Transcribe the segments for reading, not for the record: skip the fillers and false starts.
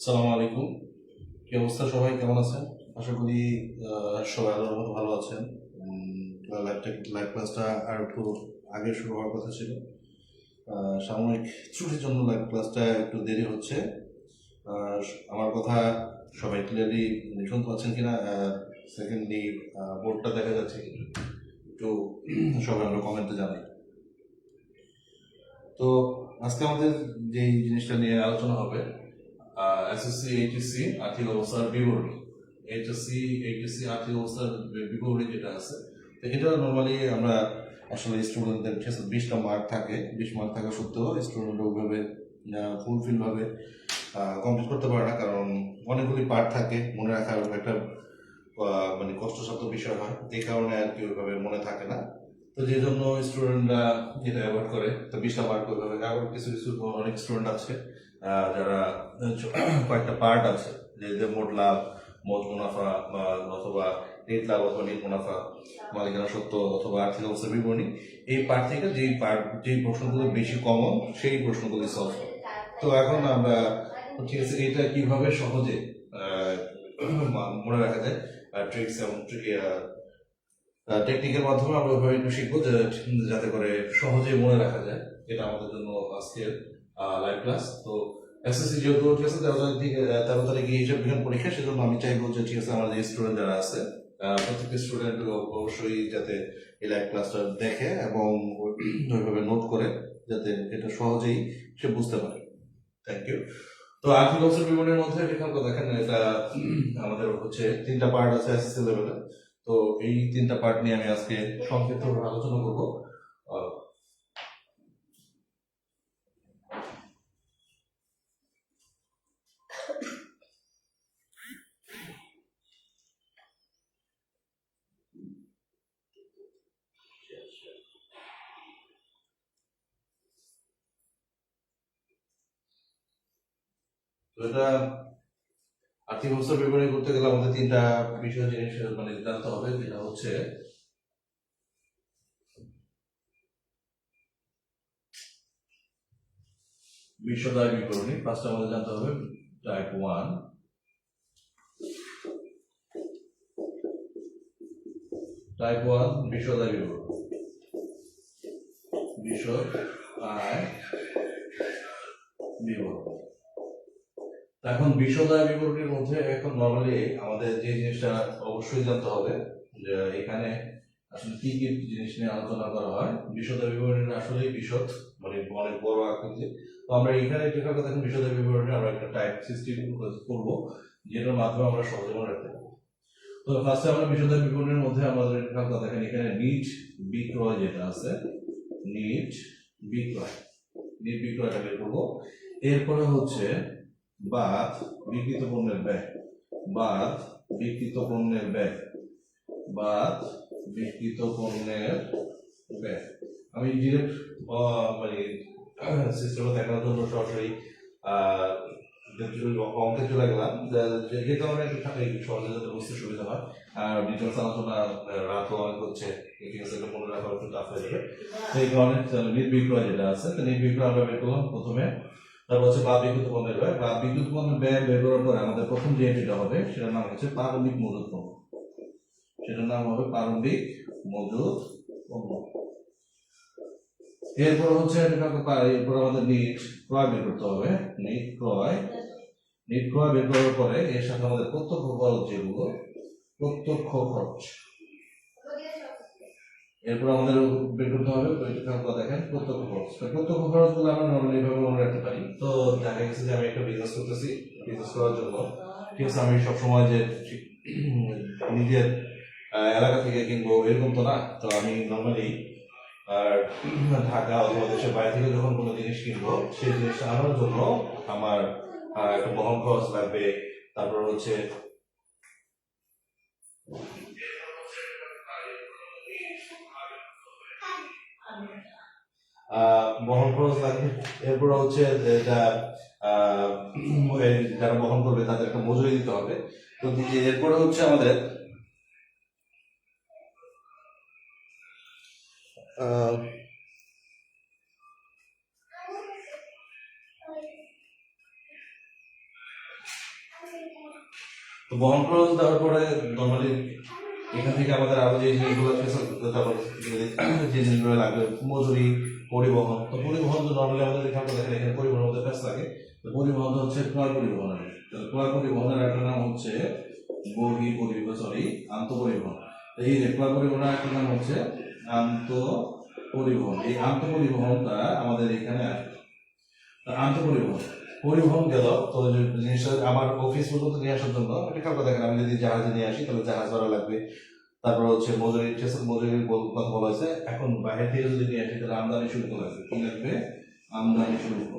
সালাম আলাইকুম। কি অবস্থা, সবাই কেমন আছেন? আশা করি সবাই আল্লাহর মতো ভালো আছেন। লাইভ ক্লাসটা আর একটু আগে শুরু হওয়ার কথা ছিল। সাময়িক ছুটির জন্য লাইভ ক্লাসটা একটু দেরি হচ্ছে। আর আমার কথা সবাই ক্লিয়ারলি শুনতে পাচ্ছেন কিনা, সেকেন্ডলি বোর্ডটা দেখা যাচ্ছে একটু সবাই আমরা কমেন্টে জানাই। তো আজকে আমাদের যেই জিনিসটা নিয়ে আলোচনা হবে, এসএসসি এইচএসসি আর্থিক অবস্থার বিবরণী। এইচএসসি আর্থিক অবস্থার বিবরণী যেটা আছে, তো এটা নর্মালি আমরা আসলে স্টুডেন্টদের 20টা মার্ক থাকে, 20 মার্ক থাকা সত্ত্বেও স্টুডেন্টরা ওইভাবে ফুলফিল ভাবে কমপ্লিট করতে পারে না, কারণ অনেকগুলি পার্ট থাকে, মনে রাখার একটা মানে কষ্টসাধ্য বিষয় হয়, এই কারণে আর কি ওইভাবে মনে থাকে না। তো যে জন্য স্টুডেন্টরা যেটা অ্যাভয়েড করে, তো 20টা মার্ক ওইভাবে। আবার কিছু কিছু অনেক স্টুডেন্ট আছে যারা কয়েকটা পার্ট আছে, যে মোট লাভ, মোট মুনাফা, অথবা নেট লাভ অথবা নেট মুনাফা, মালিকানা সত্ত্ব অথবা আর্থিক অবস্থার বিবরণী, এই পার্ট থেকে যেই প্রশ্নগুলো বেশি কমন সেই প্রশ্নগুলি সলভ হয়। তো এখন আমরা ঠিক আছে, এটা কিভাবে সহজে মনে রাখা যায়, ট্রিক্স এবং টেকনিকের মাধ্যমে আমরা ওইভাবে একটু শিখবো, যাতে করে সহজে মনে রাখা যায়। এটা আমাদের জন্য আজকের লাইভ ক্লাস। তো এসএসসি যেহেতু ঠিক আছে 13 তারিখে হিসাব বিজ্ঞান পরীক্ষা, সেজন্য আমি চাইবো যে ঠিক আছে আমাদের স্টুডেন্ট যারা আছে, প্রত্যেকটি স্টুডেন্ট অবশ্যই যাতে এই লাইভ ক্লাসটা দেখে এবং ওইভাবে নোট করে, যাতে এটা সহজেই সে বুঝতে পারে। Thank you. তো আর্থিক অবস্থার বিবরণীর মধ্যে দেখেন, এটা আমাদের হচ্ছে 3টা পার্ট আছে এসএসসি লেভেলে। তো এই 3টা পার্ট নিয়ে আমি আজকে সংক্ষিপ্তভাবে আলোচনা করবো। এটা আর্থিক অবস্থার বিবরণী করতে গেলে আমাদের 3টা বিষয় জিনিস মানে জানতে হবে, যেটা হচ্ছে বিশ্বদায় বিবরণী। ফার্স্ট আমাদের জানতে হবে টাইপ 1, বিশ্বদায় বিবরণী। বিশদ আয় বিবরণ। এখন বিশদায় বিবরণীর মধ্যে এখন নর্মালি আমাদের যে জিনিসটা অবশ্যই জানতে হবে, যে এখানে আসলে কি কি জিনিস নিয়ে আলোচনা করা হয়। বিশদায় বিবরণীর আসলে বিশদ মানে অনেক বড় আকৃতি। তো আমরা এখানে যেটা দেখেন, বিশদায় বিবরণী আমরা একটা টাইপ সিস্টেম করবো, যেটার মাধ্যমে আমরা সহজে মনে রাখতে পারবো। তো ফার্স্টে আমরা বিশদায় বিবরণীর মধ্যে আমাদের দেখেন, এখানে নিট বিক্রয় যেটা আছে, নিট বিক্রয়টা বের করবো। এরপরে হচ্ছে বাদ বিক্রিত পণ্যের ব্যয়, বাদ বিক্রিত পণ্যের ব্যয়, বাদ বিক্রিত পণ্যের ব্যয়। আমি ডিরেক্ট মানে সিস্টেমে দেখানোর জন্য সরাসরি অঙ্কে চলে গেলাম, যে কারণে একটু সহজে যাতে বুঝতে সুবিধা হয়। আর ডিটেলস আলোচনা রাতও অনেক হচ্ছে, ঠিক আছে, মনে রাখা একটু টাফ হয়ে যাবে। এই কারণে নিট বিক্রয় যেটা আছে, নিট বিক্রয় আমরা বের করলাম প্রথমে। তারপর হচ্ছে বাদ বিদ্যুৎ পণ্যের ব্যয়। বাদ বিদ্যুৎ পণ্যের ব্যয় বের করার পরে আমাদের প্রথম যে এন্ট্রিটা হবে, সেটার নাম হচ্ছে প্রারম্ভিক মজুত পণ্য। সেটার নাম হবে প্রারম্ভিক মজুত পণ্য। এরপর হচ্ছে এরপর আমাদের নিট ক্রয় বের করতে হবে। নিট ক্রয় বের করার পরে এর সাথে আমাদের প্রত্যক্ষ খরচ, যেগুলো প্রত্যক্ষ খরচ, এরপর আমাদের বের করতে হবে। দেখেন প্রত্যক্ষ খরচ গুলো আমরা নর্মালি এইভাবে মনে রাখতে পারি। তো দেখা গেছে যে আমি একটা বিজনেস করতেছি, বিজনেস করার জন্য ঠিক আছে, আমি সবসময় যে নিজের এলাকা থেকে কিনবো এরকম তো না। তো আমি নর্মালি ঢাকা অথবা দেশের বাইরে থেকে যখন কোনো জিনিস কিনবো, সেই জিনিসটা আনার জন্য আমার একটা বহন খরচ লাগবে। তারপর হচ্ছে বহন খরচ লাগবে। এরপর হচ্ছে এটা যারা বহন করবে তাদের একটা মজুরি দিতে হবে। তো এরপরে হচ্ছে আমাদের তো বহন খরচ দেওয়ার পরে নর্মালি এখান থেকে আমাদের আরো যে জিনিসগুলো তারপর যে জিনিসগুলো লাগবে মজুরি, পরিবহন। তো পরিবহন তো নর্মালি আমাদের এখানে দেখেন এখানে পরিবহন মধ্যে প্যাস লাগে। তো পরিবহন হচ্ছে ক্রয় পরিবহনের, ক্রয় পরিবহনের একটা নাম হচ্ছে বহি পরিবহন, সরি আন্ত পরিবহন। এই যে ক্রয় পরিবহনের একটা নাম হচ্ছে আন্ত পরিবহন। এই আন্ত পরিবহনটা আমাদের এখানে আসবে। আন্ত পরিবহন পরিবহন গেল, তো জিনিসটা আমার অফিস পর্যন্ত নিয়ে আসার জন্য এটা কাউকে দেখেন আমি যদি জাহাজে নিয়ে আসি তাহলে জাহাজ ভাড়া লাগবে। তারপর হচ্ছে মজুরির কথা বলা হয়েছে। এখন বাইরে থেকে যদি নিয়ে আসি তাহলে আমদানি শুল্ক লাগবে। কি লাগবে? আমদানি শুল্ক।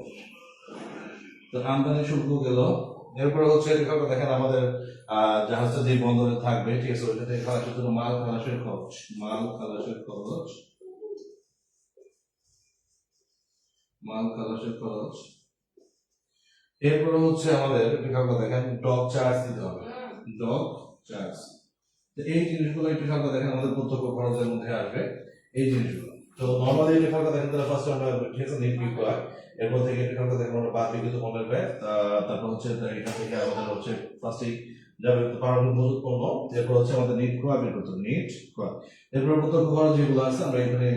তো আমদানি শুল্ক গেল। এরপরে হচ্ছে কাউকে দেখেন আমাদের জাহাজটা যে বন্দরে থাকবে, ঠিক আছে, ওইটা থেকে খালাসের জন্য মাল খালাসের খরচ, মাল খালাসের খরচ, মাল খালাসের খরচ। এরপরে হচ্ছে আমাদের কাউকে দেখেন ডক চার্জ দিতে হবে, ডক চার্জ। এই জিনিসগুলো একটু খালকা দেখেন আমাদের প্রত্যক্ষ খরচের মধ্যে আসবে এই জিনিসগুলো। তো নর্মালি এটা খালকা দেখেন তারা ফার্স্ট আমরা ঠিক আছে নিট বিক্রয়, এরপর থেকে এটা খালকা দেখেন আমরা বাদ বিক্রিত পণ্যের ব্যয়, তারপর হচ্ছে এখান থেকে আমাদের হচ্ছে ফার্স্টেই যাবে পারমাণবিক মজুত পণ্য, এরপর হচ্ছে আমাদের নিট ক্রয় বের করতে হবে, নিট ক্রয়। এরপর প্রত্যক্ষ খরচ যেগুলো আছে আমরা এখানে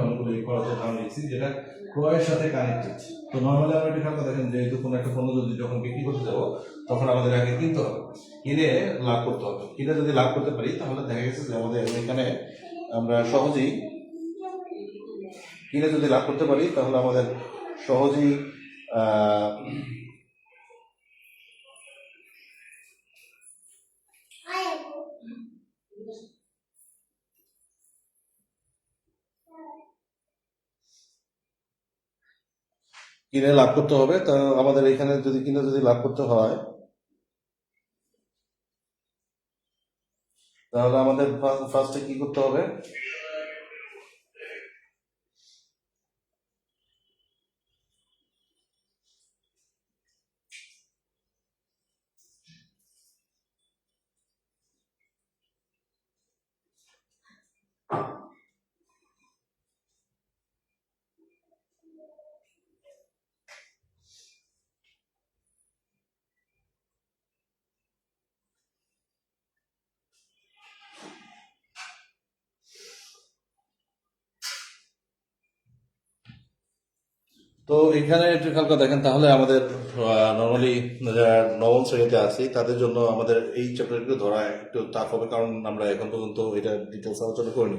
অনেকগুলো খরচের নাম লিখছি যেটা ক্রয়ের সাথে কানেক্টেড। তো নর্মালি আমরা এটা খালকা দেখেন যেহেতু কোনো একটা পণ্য যদি যখন বিক্রি করতে যাবো তখন আমাদের আগে কিনতে হবে, কিনে লাভ করতে হবে। কিনে যদি লাভ করতে পারি তাহলে দেখা গেছে যে আমাদের এখানে আমরা সহজেই কিনে যদি লাভ করতে পারি তাহলে আমাদের সহজেই কিনে লাভ করতে হবে। তা আমাদের এখানে যদি কিনে যদি লাভ করতে হয় তাহলে আমাদের ফার্স্টে কি করতে হবে? তো এখানে একটু হালকা দেখেন তাহলে আমাদের নর্মালি যারা নবম শ্রেণীতে আছি তাদের জন্য আমাদের এই চ্যাপ্টারগুলো ধরা একটু টাফ হবে, কারণ আমরা এখন পর্যন্ত এটা ডিটেলস আলোচনা করিনি।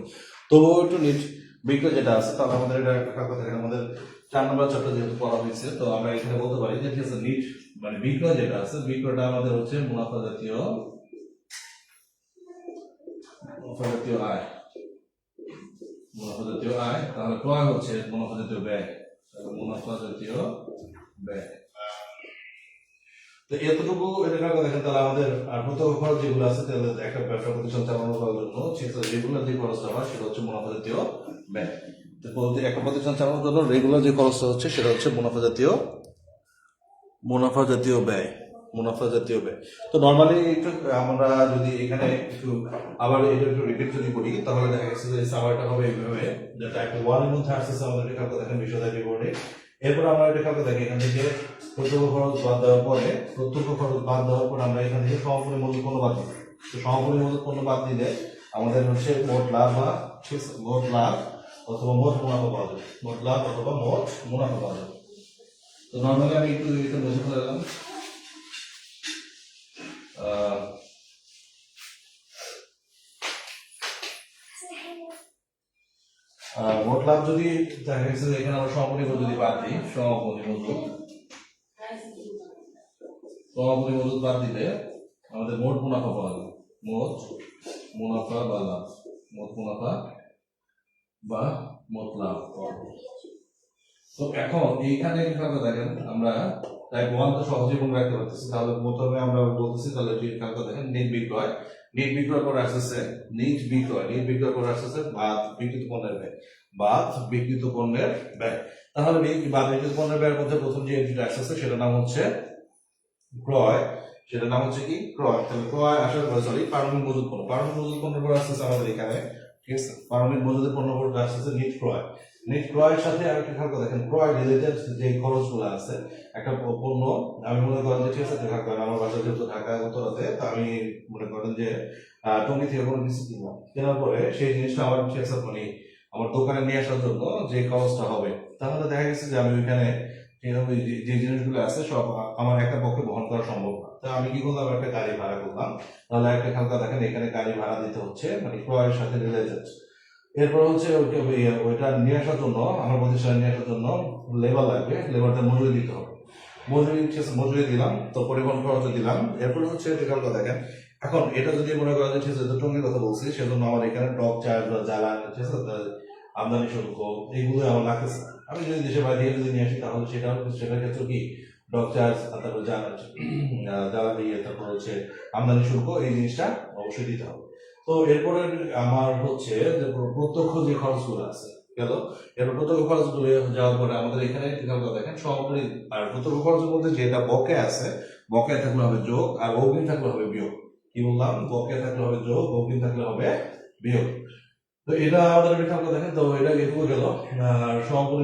তবুও একটু নিট বিক্রয় যেটা আছে তাহলে আমাদের এটা একটু হালকা দেখেন আমাদের 4 নম্বর চ্যাপ্টার যেহেতু পড়া হয়েছে, তো আমরা এখানে বলতে পারি যে ঠিক আছে নিট মানে বিক্রয় যেটা আছে বিক্রয়টা আমাদের হচ্ছে মুনাফা জাতীয় আয়, মুনাফা জাতীয় আয়। তাহলে ক্রয় হচ্ছে মুনাফা জাতীয় ব্যয়, মুনাফা জাতীয় ব্যয়। তো এতটুকু এটা দেখেন তাহলে আমাদের প্রত্যক্ষ খরচ যেগুলো আছে তাহলে একটা ব্যবসা প্রতিষ্ঠান চালানোর জন্য রেগুলার যে খরচটা হয় সেটা হচ্ছে মুনাফা জাতীয় ব্যয়। একটা প্রতিষ্ঠান চালানোর জন্য রেগুলার যে খরচটা হচ্ছে সেটা হচ্ছে মুনাফা জাতীয় ব্যয়, মুনাফা জাতীয় ব্যয়। তো নর্মালি একটু আমরা যদি এখানে একটু আবার এটা একটু রিপিট যদি করি তাহলে দেখা গেছে যে সামারটা হবে এইভাবে, যেটা একটা ওয়ানের মধ্যে আসতেছে আমাদের এটা দেখেন বিষয় বিবরণী। এরপর আমরা এটা কাউকে দেখি এখান থেকে প্রত্যক্ষ খরচ বাদ দেওয়ার পরে, আমরা এখান থেকে সমাপনী মজুত পণ্য বাদ দিই। তো সমাপনী মজুত পণ্য বাদ দিলে আমাদের হচ্ছে মোট লাভ বা মোট লাভ অথবা মোট মুনাফা পাওয়া যাবে, মোট লাভ অথবা মোট মুনাফা পাওয়া যাবে। তো নর্মালি আমি একটু এটা মুছে ফেলাম। মোট লাভ যদি দেখা গেছে এখানে আমরা সমাপনী যদি বাদ দিই, সমাপনী মজুত বাদ দিলে আমাদের মোট মুনাফা পাওয়া যাবে, মোট মুনাফা বা লাভ, মোট মুনাফা বা মোট লাভ। তো এখন এইখানে দেখেন আমরা টাইপ 1 তো সহজেই মনে রাখতে পারতেছি। তাহলে প্রথমে আমরা বলতেছি তাহলে দেখেন নিট বিক্রয় করে আসতেছে, বাদ বিক্রিত পণ্যের ব্যয়, বাদ বিক্রিত পণ্যের ব্যয়। তাহলে বাদ বিক্রিত পণ্যের ব্যয়ের মধ্যে প্রথম যে এন্ট্রিটা আসতেছে সেটার নাম হচ্ছে ক্রয়, সেটার নাম হচ্ছে কি ক্রয়। তাহলে ক্রয় আসার পরে পারমাণবিক মজুত পণ্যের পর আসতেছে আমাদের এখানে, ঠিক আছে, পারমাণবিক মজুতের পণ্য পর আসতেছে নিট ক্রয়। নিট ক্রয়ের সাথে আরেকটা খেয়াল দেখেন ক্রয় রিলেটেড যে খরচগুলো আছে, একটা পণ্য আমি মনে করেন যে ঠিক আছে ঢাকা, কারণ আমার বাসা যেহেতু ঢাকা উত্তরাতে, তো আমি মনে করেন যে টঙ্গী থেকে কোনো কিছু কিনলাম, কেনার পরে সেই জিনিসটা আমার ঠিক আছে মানে আমার দোকানে নিয়ে আসার জন্য যে খরচটা হবে, তাহলে দেখা গেছে যে আমি ওইখানে যে জিনিসগুলো আছে সব আমার একটা পক্ষে বহন করা সম্ভব না। তা আমি কি করলাম, একটা গাড়ি ভাড়া করলাম। তাহলে একটা খালকা দেখেন এখানে গাড়ি ভাড়া দিতে হচ্ছে, মানে ক্রয়ের সাথে রিলেটেড। এরপর হচ্ছে ওইটা নিয়ে আসার জন্য, আমার প্রতিষ্ঠানে নিয়ে আসার জন্য লেবার লাগবে, লেবারটা মজুরি দিতে হবে। মজুরি দিলাম, তো পরিবহন খরচ দিলাম। এরপর হচ্ছে কথা দেখেন, এখন এটা যদি মনে করা যায় ঠিক আছে টঙ্গির কথা বলছি, সেজন্য আমার এখানে টক চার্জ বা জ্বালানি ঠিক আছে আমদানি শুল্ক এইগুলো আমার লাগতেছে। আমি যদি দেশের বাইরে থেকে যদি নিয়ে আসি তাহলে সেটার ক্ষেত্রে কি ডক চার্জ, তারপর জ্বালানি, তারপর হচ্ছে আমদানি শুল্ক, এই জিনিসটা অবশ্যই দিতে হবে। তো এরপরে আমার হচ্ছে যে প্রত্যক্ষ যে খরচগুলো আছে গেল, এরপর প্রত্যক্ষ খরচগুলো যাওয়ার পরে আমাদের এখানে দেখেন সরাসরি, আর প্রত্যক্ষ খরচের মধ্যে যেটা বকেয়া আছে, বকেয়া থাকলে হবে যোগ, আর অগ্রিম থাকলে হবে বিয়োগ। কি বললাম, বকেয়া থাকলে হবে যোগ, অগ্রিম থাকলে হবে বিয়োগ। তো এটা আমাদের দেখেন, তো এটা এটুকু গেল। আর সমাপনী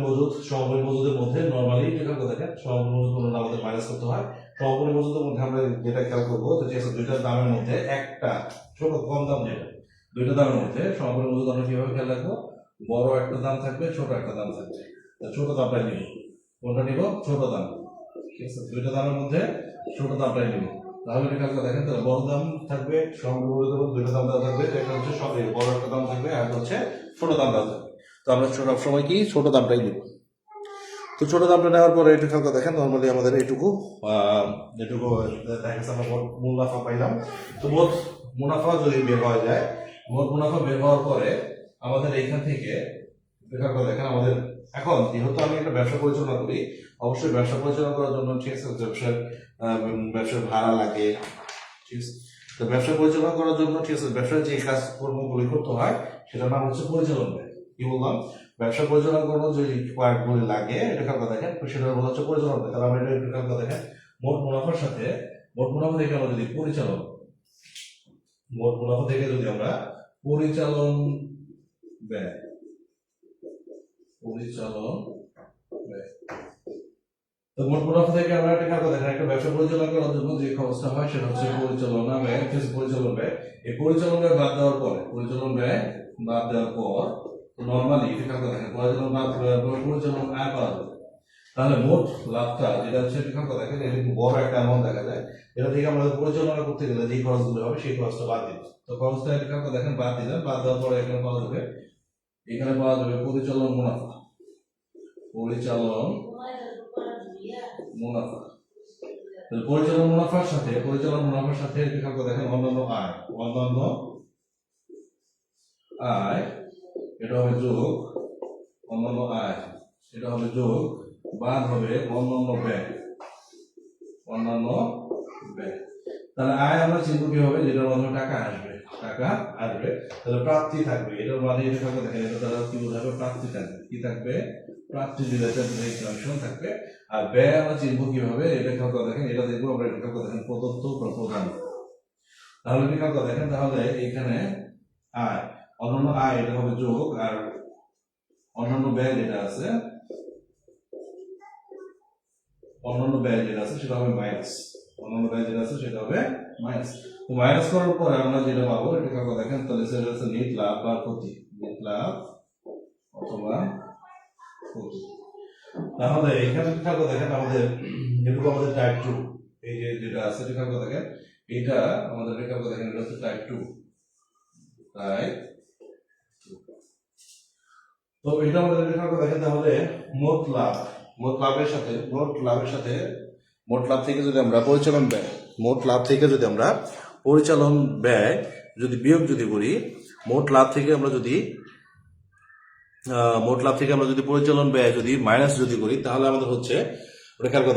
মজুদের মধ্যে নর্মালি দেখেন সমাপনী মজুদ আমাদের মাইনাস করতে হয়। সমাপনী মজুদের মধ্যে আমরা যেটা খেয়াল করবো যে দুইটার দামের মধ্যে একটা ছোট কম দাম, যেটা দুইটা দামের মধ্যে সমাপনী মজুদ আমরা কিভাবে খেয়াল রাখবো, বড় একটা দাম থাকবে, ছোট একটা দাম থাকবে। ছোট দামটাই নিব, কোনটা নিব, ছোট দাম। ঠিক আছে, দুইটা দামের মধ্যে ছোট দামটাই নিব। তাহলে দেখেন তাহলে বড় দাম থাকবে, দুইটা দাম দেওয়া থাকবে, একটা হচ্ছে সব বড় একটা দাম থাকবে, আর হচ্ছে ছোট দাম দেওয়া থাকবে। তো আমরা সব সময় কি ছোট দামটাই নিব। তো ছোট দামটা নেওয়ার পরে একটু খেয়াল দেখেন, নর্মালি আমাদের এটুকু দেখা গেছে আমরা মুনাফা পাইলাম। তো মোট মুনাফা যদি বের হওয়া যায়, মোট মুনাফা বের হওয়ার পরে আমাদের এইখান থেকে দেখেন আমাদের এখন যেহেতু আমি একটা ব্যবসা পরিচালনা করি, অবশ্যই ব্যবসা পরিচালনা করার জন্য ঠিক আছে ব্যবসার ভাড়া লাগে। ঠিক আছে, তো ব্যবসা পরিচালনা করার জন্য ঠিক আছে ব্যবসার যে কাজকর্মগুলি করতে হয় সেটার নাম হচ্ছে পরিচালন ব্যয়। কি বললাম, ব্যবসা পরিচালনা করার যে রিকোয়ার্ডগুলি লাগে এটা খালকা দেখেন, সেটার বলা হচ্ছে পরিচালন ব্যয়। তাহলে আমরা এটা খালকা দেখেন, মোট মুনাফার সাথে মোট মুনাফা থেকে আমরা যদি মোট মুনাফা থেকে যদি আমরা পরিচালন ব্যয় তো মোট মুনাফা থেকে আমরা একটা খাতা দেখেন, একটা ব্যবসা পরিচালনা করার জন্য যে খরচটা হয় সেটা হচ্ছে পরিচালনা ব্যয়, পরিচালন ব্যয়। এই পরিচালন ব্যয় বাদ দেওয়ার পর নর্মালি এটা খাতা দেখেন পরিচালন আয় পাওয়া যাবে। তাহলে মোট লাভটা যেটা হচ্ছে খাতা দেখেন, এটা একটু বড় একটা অ্যামাউন্ট দেখা যায়। এটা থেকে আমরা পরিচালনা করতে গেলে যে খরচগুলো হবে সেই খরচটা বাদ দিন। তো খরচটা এটা খাতা দেখেন বাদ দিলেন, বাদ দেওয়ার পরে এখানে পাওয়া যাবে পরিচালন মুনাফা। পরিচালন মুনাফার সাথে দেখেন অন্যান্য আয় এটা হবে যোগ, অন্যান্য আয় এটা হবে যোগ, বাদ হবে অন্যান্য ব্যয়। তাহলে আয় আমরা চিনব কিভাবে, যেটার মাধ্যমে টাকা আসবে, তাহলে প্রাপ্তি থাকবে, এটার মাঝে এটা থাকবে দেখেন, এটা দ্বারা কি বোঝাবে, প্রাপ্তি থাকবে। কি থাকবে, প্রাপ্তি রিলেটেড ইনফরমেশন থাকবে। আর ব্যয় আমরা চিনব কিভাবে, এটা খালকা দেখেন, এটা দেখবো আমরা, এটা খালকা দেখেন প্রদত্ত প্রদান। তাহলে কি খালকা দেখেন, তাহলে এখানে আয়, অন্যান্য আয় এটা হবে যোগ, আর অন্যান্য ব্যয় যেটা আছে সেটা হবে মাইনাস। তো মাইনাস করার পরে আমরা যেটা পাবো এটা কাউকে দেখেন, তাহলে সেটা হচ্ছে নেট লাভ বা ক্ষতি, অথবা ক্ষতি। তাহলে এখানে কাউকে দেখেন আমাদের যেটুকু আমাদের টাইপ 2, এই যে যেটা আছে এটা কাউকে দেখেন, এটা আমাদের কাউকে দেখেন এটা হচ্ছে টাইপ 2। তো এটা আমাদের কাউকে দেখেন, তাহলে মোট লাভের সাথে মোট লাভ থেকে যদি আমরা পরিচালন ব্যয় যদি বিয়োগ করি, মোট লাভ থেকে আমরা যদি পরিচালন ব্যয় যদি মাইনাস করি, তাহলে আমাদের হচ্ছে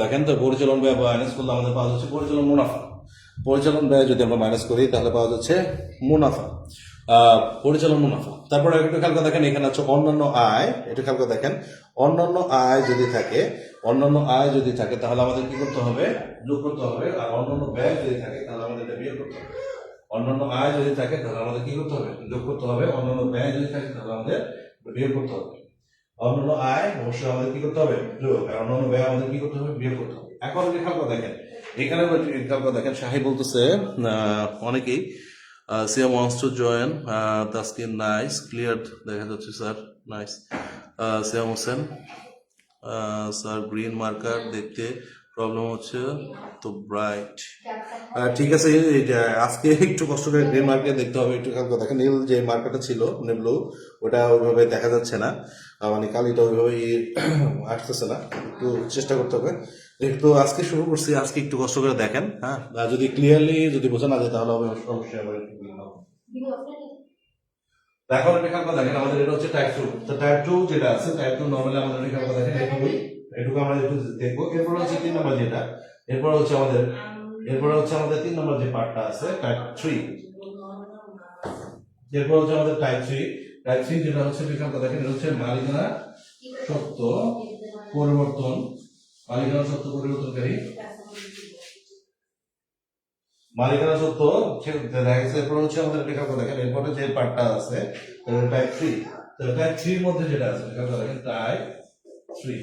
দেখেন, তো পরিচালন ব্যয় মাইনাস করলে আমাদের পাওয়া যাচ্ছে পরিচালন মুনাফা। পরিচালন ব্যয় যদি আমরা মাইনাস করি তাহলে পাওয়া যাচ্ছে পরিচালন মুনাফা। তারপরে একটু খেয়াল দেখেন, এখানে আছে অন্যান্য আয়, এটা খেয়াল দেখেন, অন্যান্য আয় যদি থাকে তাহলে আমাদের কি করতে হবে, যোগ করতে হবে। আর অন্যান্য ব্যয় যদি থাকে তাহলে আমাদের এটা বিয়োগ করতে হবে। অন্যান্য আয় যদি থাকে তাহলে আমাদের কি করতে হবে, যোগ করতে হবে। অন্যান্য ব্যয় যদি থাকে তাহলে আমাদের বিয়োগ করতে হবে। অন্যান্য আয় অবশ্যই আমাদের কি করতে হবে, যোগ, আর অন্যান্য ব্যয় আমাদের কি করতে হবে, বিয়োগ করতে হবে। এখন রেখাঙ্ক দেখেন, এখানে রেখাঙ্ক দেখেন, শাহি বলতেছে অনেকেই Siam wants to join, Taskin nice, clear দেখা যাচ্ছে sir, nice. Siam Hossain sir green marker দেখতে প্রবলেম হচ্ছে তো ব্রাইট। ঠিক আছে, আজকে একটু কষ্ট করে গ্রিন মার্কার দেখতে হবে, একটু খেয়াল করে দেখেন। নীল যে মার্কারটা ছিল ব্লু, ওটা ওইভাবে দেখা যাচ্ছে না, মানে কালিটা ওইভাবে আসতেছে না, একটু চেষ্টা করতে হবে। একটু আজকে শুরু করছি, আজকে একটু কষ্ট করে দেখেন, হ্যাঁ। যদি ক্লিয়ারলি যদি বোঝা না যায় তাহলে অবশ্যই আবার একটু এখন রেখাঙ্ক দেখেন, আমাদের এটা হচ্ছে টাইপ 2। তো টাইপ 2 যেটা আছে, টাইপ 2 নরমালি আমাদের রেখাঙ্ক দেখেন এটুকু আমরা একটু দেখবো। এরপর হচ্ছে 3 নম্বর যেটা, এরপর হচ্ছে আমাদের 3 নম্বর যে পার্টটা আছে টাইপ 3। এরপর হচ্ছে আমাদের টাইপ 3। টাইপ 3 যেটা হচ্ছে রেখাঙ্ক দেখেন, এটা হচ্ছে মালিকানা সত্য পরিবর্তন, মালিকানা সত্য পরিবর্তনকারী, মালিকানা সত্য দেখা গেছে। এরপর হচ্ছে আমাদের রেখাঙ্ক দেখেন, এরপরে যে পার্টটা আছে টাইপ 3। তো টাইপ 3 এর মধ্যে যেটা আছে রেখাঙ্ক দেখেন টাইপ 3,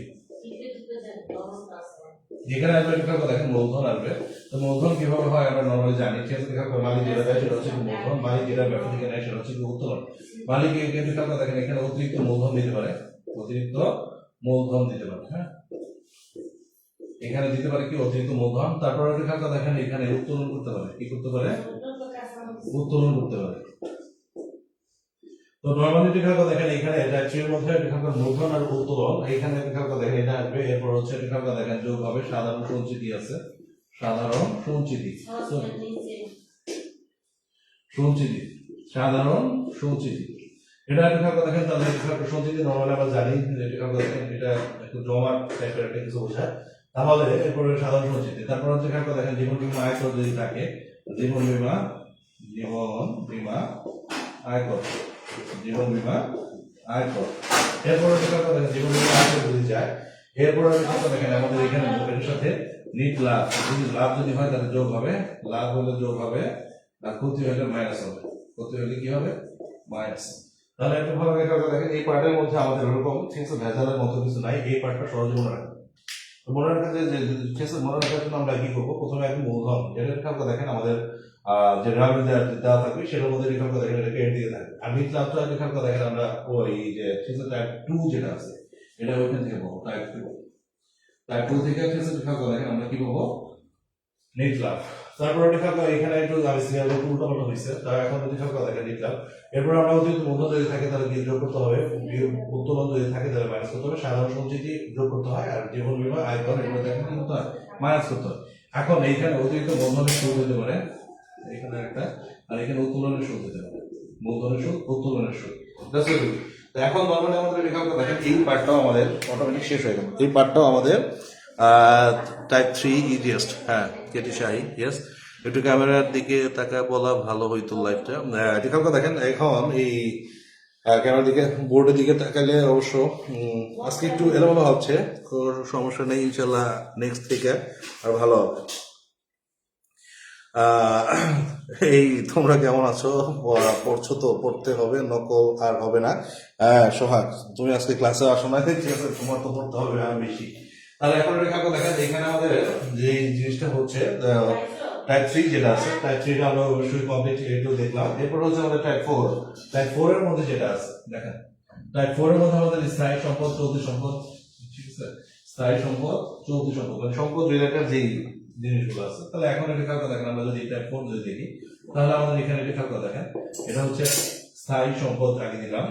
যেখানে আসবে রেখাঙ্ক দেখেন মূলধন আসবে। তো মূলধন কিভাবে হয় আমরা নরমালি জানি, ঠিক আছে। রেখাঙ্ক মালিক যেটা দেয় সেটা হচ্ছে মূলধন, মালিক যেটা ব্যবসা থেকে নেয় সেটা হচ্ছে উত্তোলন। মালিক রেখাঙ্ক দেখেন এখানে অতিরিক্ত মূলধন দিতে পারে, অতিরিক্ত মূলধন দিতে পারে, হ্যাঁ, এখানে দিতে পারে কি অতিরিক্ত মূলধন। তারপরে রেখাঙ্ক দেখেন এখানে উত্তোলন করতে পারে, কি করতে পারে, উত্তোলন করতে পারে। তো নরমালি রেখাঙ্ক দেখেন এখানে টাইপ 3 এর মধ্যে রেখাঙ্ক মূলধন আর উত্তোলন, এখানে রেখাঙ্ক দেখেন এটা আসবে। এরপর হচ্ছে রেখাঙ্ক দেখেন যোগ হবে সাধারণ সঞ্চিতি আছে, সাধারণ সঞ্চিতি, সঞ্চিতি, সাধারণ সঞ্চিতি। এটা রেখাঙ্ক দেখেন, তাহলে রেখাঙ্ক সঞ্চিতি নরমালি আমরা জানি রেখাঙ্ক দেখেন এটা একটু জমা টাইপের একটা কিছু বোঝায়। তাহলে এরপরে সাধারণ সঞ্চিতি, তারপর হচ্ছে রেখাঙ্ক দেখেন জীবন বীমা আয়কর যদি থাকে, জীবন বীমা, জীবন বীমা আয়কর, জীবন বীমা আয়কর। এরপরে রেখাঙ্ক দেখেন জীবন বীমা আয়কর যদি যায়, এরপরে রেখাঙ্ক দেখেন আমাদের এখানে এর সাথে নিট লাভ, যদি লাভ যদি হয় তাহলে যোগ হবে, লাভ হলে যোগ হবে, আর ক্ষতি হলে মাইনাস হবে, ক্ষতি হলে কি হবে, মাইনাস। তাহলে একটু ভালো রেখাঙ্ক দেখেন এই পার্টের মধ্যে আমাদের ওরকম ঠিক আছে ভেজালের মতো কিছু নাই, এই পার্টটা সহজে মনে রাখবেন। মনে রাখার ঠিক আছে, মনে রাখার জন্য আমরা কি করবো, প্রথমে একটু মূলধন এটা রেখাঙ্ক দেখেন আমাদের যে গ্রামীণ দেওয়া থাকবে সেটার মধ্যে রেখাঙ্ক দেখেন এটা এর দিকে থাকবে। আর নিট লাভটা রেখাঙ্ক দেখেন আমরা ওই যে টাইপ 2 যেটা আছে এটা ওইখান থেকে পাবো, টাইপ 2, টাইপ 2 থেকে রেখাঙ্ক দেখেন আমরা কি পাবো, নিট লাভ। তারপর রেখাঙ্ক এখানে একটু সিরিয়াল উল্টো পাল্টা হয়েছে, তাই এখন রেখাঙ্ক দেখেন নিট লাভ। এরপর আমরা যদি মূলধন যদি থাকে তাহলে কি যোগ করতে হবে, উত্তোলন যদি থাকে তাহলে মাইনাস করতে হবে, সাধারণ সঞ্চিতি যোগ করতে হয়, আর জীবন বীমা আয়কর এগুলো দেখেন কি করতে হয়, মাইনাস করতে হয়। এখন এইখানে অতিরিক্ত মূলধনের সুদ হতে পারে, এখানে একটা, আর এখানে উত্তোলনের সুদ হতে পারে, মূলধনের সুদ, উত্তোলনের সুদ। তো এখন নরমালি আমাদের রেখাঙ্ক দেখেন এই পার্টটাও আমাদের অটোমেটিক শেষ হয়ে গেল, এই পার্টটাও আমাদের টাইপ 3 ইজিয়েস্ট। হ্যাঁ কেটি শাহী, ইয়েস। একটু ক্যামেরার দিকে তাকায় বলা ভালো হইতো লাইভটা। রেখাঙ্ক দেখেন এখন এই ক্যামেরার দিকে, বোর্ডের দিকে তাকালে অবশ্য আজকে একটু এলোমেলো হচ্ছে, সমস্যা নেই, ইনশাল্লাহ নেক্সট থেকে আর ভালো হবে। এই তোমরা কেমন আছো, পড়ছো তো, পড়তে হবে, নকল আর হবে না। সোহাগ তুমি আজকে ক্লাসে আসো না, ঠিক আছে, তোমার তো পড়তে হবে আর বেশি। তাহলে এখন রেখাঙ্ক দেখেন এখানে আমাদের যে জিনিসটা হচ্ছে টাইপ 3 যেটা আছে, টাইপ 3 টা আমরা অবশ্যই কমপ্লিট একটু দেখলাম। এরপর হচ্ছে আমাদের টাইপ 4, টাইপ 4 এর মধ্যে যেটা আছে দেখেন, টাইপ 4 এর মধ্যে আমাদের স্থায়ী সম্পদ, চলতি সম্পদ, ঠিক আছে, স্থায়ী সম্পদ, চলতি সম্পদ, মানে সম্পদ রিলেটেড যেই জিনিসগুলো আছে। তাহলে এখন রেখাঙ্ক দেখেন আমরা যদি টাইপ 4 যদি দেখি, তাহলে আমাদের এখানে রেখাঙ্ক দেখেন এটা হচ্ছে স্থায়ী সম্পদ, আগে দিলাম